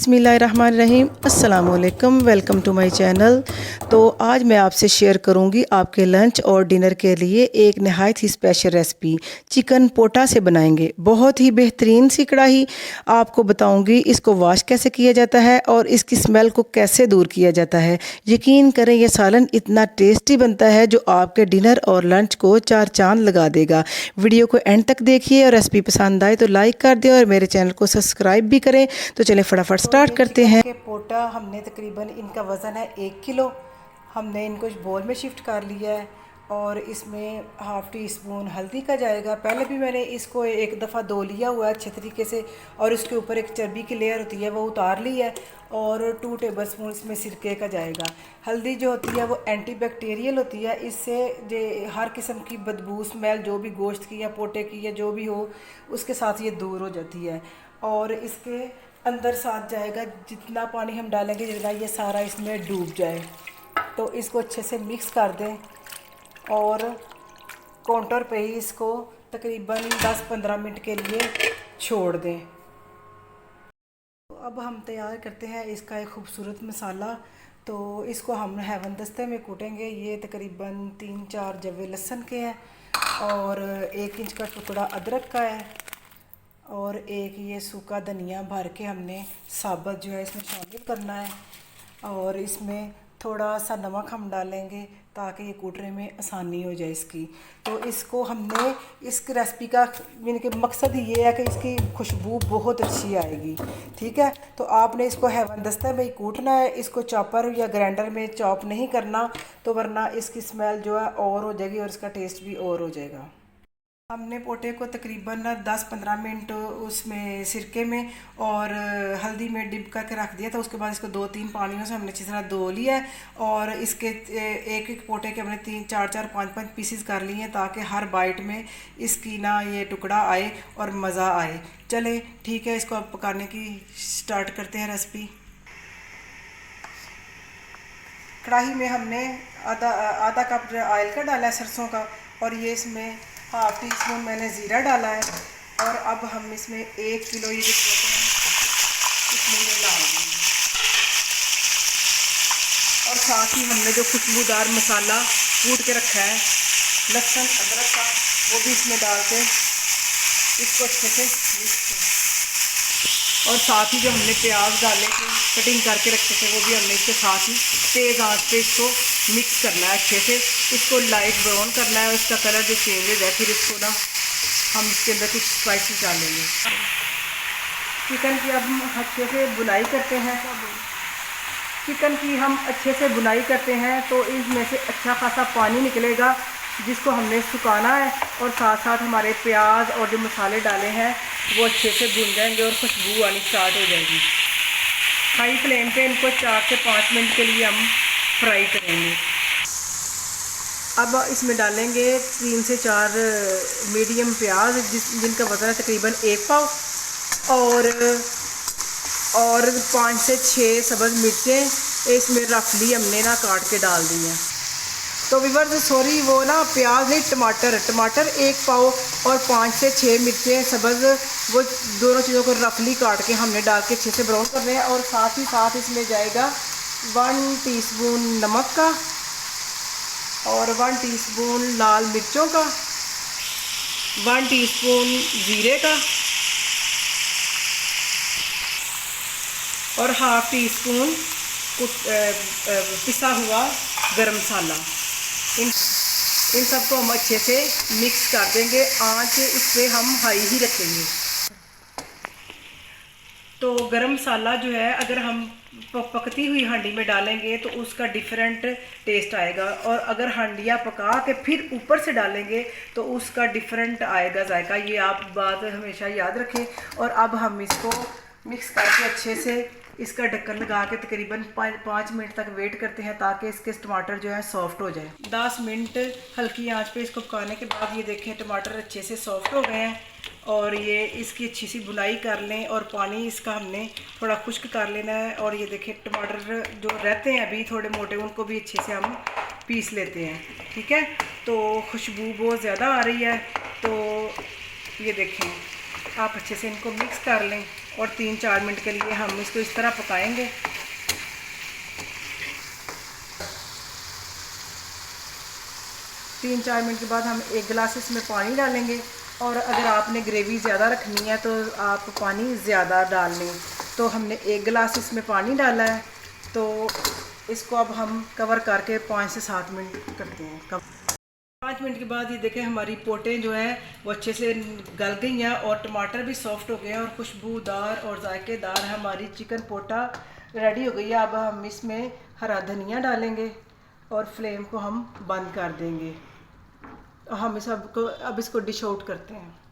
बिस्मिल्लाहिर्रहमानिर्रहीम, अस्सलाम वालेकुम, वेलकम टू माय चैनल। तो आज मैं आपसे शेयर करूंगी आपके लंच और डिनर के लिए एक नहायत ही स्पेशल रेसिपी चिकन पोटा से बनाएंगे। बहुत ही बेहतरीन सी कढ़ाई आपको बताऊंगी, इसको वॉश कैसे किया जाता है और इसकी स्मेल को कैसे दूर किया जाता है। यकीन करें ये सालन इतना टेस्टी बनता है जो आपके डिनर और लंच को चार चांद लगा देगा। वीडियो को एंड तक देखिए और रेसिपी पसंद आए तो लाइक कर दें और मेरे चैनल को सब्सक्राइब भी करें। तो चलें फटाफट स्टार्ट करते हैं। के पोटा हमने तकरीबन इनका वज़न है 1 किलो। हमने इनको इस बोल में शिफ्ट कर लिया है और इसमें हाफ़ टी स्पून हल्दी का जाएगा। पहले भी मैंने इसको एक दफ़ा धो लिया हुआ है अच्छे तरीके से और इसके ऊपर एक चर्बी की लेयर होती है वो उतार ली है और 2 टेबल स्पून इसमें सिरके का जाएगा। हल्दी जो होती है वो एंटी बैक्टीरियल होती है, इससे जो हर किस्म की बदबू स्मेल जो भी गोश्त की या पोटे की या जो भी हो उसके साथ ये दूर हो जाती है। और इसके अंदर साथ जाएगा जितना पानी हम डालेंगे जितना ये सारा इसमें डूब जाए। तो इसको अच्छे से मिक्स कर दें और काउंटर पे ही इसको तकरीबन 10-15 मिनट के लिए छोड़ दें। तो अब हम तैयार करते हैं इसका एक खूबसूरत मसाला। तो इसको हम हेवन दस्ते में कूटेंगे। ये तकरीबन 3-4 जवे लहसुन के हैं और 1 इंच का टुकड़ा अदरक का है और एक ये सूखा धनिया भर के हमने साबुत जो है इसमें शामिल करना है। और इसमें थोड़ा सा नमक हम डालेंगे ताकि ये कूटने में आसानी हो जाए इसकी। तो इसको हमने इस रेसिपी का यानी कि मकसद ये है कि इसकी खुशबू बहुत अच्छी आएगी। ठीक है, तो आपने इसको हेवन दस्ते में ही कूटना है, इसको चॉपर या ग्राइंडर में चॉप नहीं करना, तो वरना इसकी स्मेल जो है और हो जाएगी और इसका टेस्ट भी और हो जाएगा। हमने पोटे को तकरीबन 10-15 मिनट उसमें सिरके में और हल्दी में डिप करके रख दिया था। उसके बाद इसको 2-3 पानियों से हमने अच्छी तरह धो लिया है और इसके एक एक पोटे के हमने 3-4-4 5-5 पीसेस कर लिए हैं ताकि हर बाइट में इसकी ना ये टुकड़ा आए और मज़ा आए। चले ठीक है, इसको अब पकाने की स्टार्ट करते हैं रेसिपी। कढ़ाई में हमने आधा कप ऑयल का डाला है सरसों का और ये इसमें हाफ़ टी स्पून मैंने ज़ीरा डाला है और अब हम इसमें 1 किलो ये जो पोटे हैं इसमें ये डाल देंगे और साथ ही हमने जो खुशबूदार मसाला कूट के रखा है लहसुन अदरक का वो भी इसमें डाल के इसको अच्छे से मिक्स करें। और साथ ही जो हमने प्याज डाले थे कटिंग करके रखे थे वो भी हमने इसके साथ ही तेज़ आंच पे इसको मिक्स करना है अच्छे से। इसको लाइट ब्राउन करना है और इसका कलर जो चेंज हो जाए फिर इसको ना हम इसके अंदर कुछ स्पाइसेस डालेंगे। चिकन की अब हम अच्छे से बुनाई करते हैं। चिकन की हम अच्छे से बुनाई करते हैं तो इसमें से अच्छा खासा पानी निकलेगा जिसको हमने सुखाना है और साथ साथ हमारे प्याज और जो मसाले डाले हैं वो अच्छे से भुन जाएंगे और खुशबू आनी स्टार्ट हो जाएगी। हाई फ्लेम पे इनको 4 से 5 मिनट के लिए हम फ्राई करेंगे। अब इसमें डालेंगे 3 से 4 मीडियम प्याज जिनका वज़न है तकरीबन 1 पाव और 5 से 6 सब्ज़ मिर्चें इसमें रफली हमने ना काट के डाल दी हैं। तो व्यूअर्स सॉरी वो ना प्याज नहीं टमाटर 1 पाव और 5 से 6 मिर्चें सब्ज़ वो दोनों चीज़ों को रफली काट के हमने डाल के अच्छे से ब्राउन करने हैं। और साथ ही साथ इसमें जाएगा 1 टीस्पून नमक का और 1 टीस्पून लाल मिर्चों का, 1 टीस्पून ज़ीरे का और हाफ़ टी स्पून पिसा हुआ गरम मसाला। इन सबको हम अच्छे से मिक्स कर देंगे। आंच इस पर हम हाई ही रखेंगे। तो गरम मसाला जो है अगर हम पकती हुई हांडी में डालेंगे तो उसका डिफरेंट टेस्ट आएगा और अगर हांडियाँ पका के फिर ऊपर से डालेंगे तो उसका डिफरेंट आएगा जायका। ये आप बात हमेशा याद रखें। और अब हम इसको मिक्स करके अच्छे से इसका ढक्कन लगा के तकरीबन 5 मिनट तक वेट करते हैं ताकि इसके टमाटर जो है सॉफ्ट हो जाए। 10 मिनट हल्की आंच पे इसको पकाने के बाद ये देखें टमाटर अच्छे से सॉफ्ट हो गए हैं और ये इसकी अच्छी सी बुनाई कर लें और पानी इसका हमने थोड़ा खुश्क कर लेना है। और ये देखें टमाटर जो रहते हैं अभी थोड़े मोटे उनको भी अच्छे से हम पीस लेते हैं। ठीक है, तो खुशबू बहुत ज़्यादा आ रही है। तो ये देखें आप अच्छे से इनको मिक्स कर लें और 3-4 मिनट के लिए हम इसको इस तरह पकाएंगे। 3-4 मिनट के बाद हम 1 गिलास इसमें पानी डालेंगे, और अगर आपने ग्रेवी ज़्यादा रखनी है तो आप पानी ज़्यादा डाल लें। तो हमने 1 गिलास इसमें पानी डाला है, तो इसको अब हम कवर करके 5 से 7 मिनट करते हैं। 5 मिनट के बाद ये देखें हमारी पोटें जो हैं वो अच्छे से गल गई हैं और टमाटर भी सॉफ्ट हो गए हैं और खुशबूदार और जायकेदार हमारी चिकन पोटा रेडी हो गई है। अब हम इसमें हरा धनिया डालेंगे और फ्लेम को हम बंद कर देंगे। हम अब इसको डिश आउट करते हैं।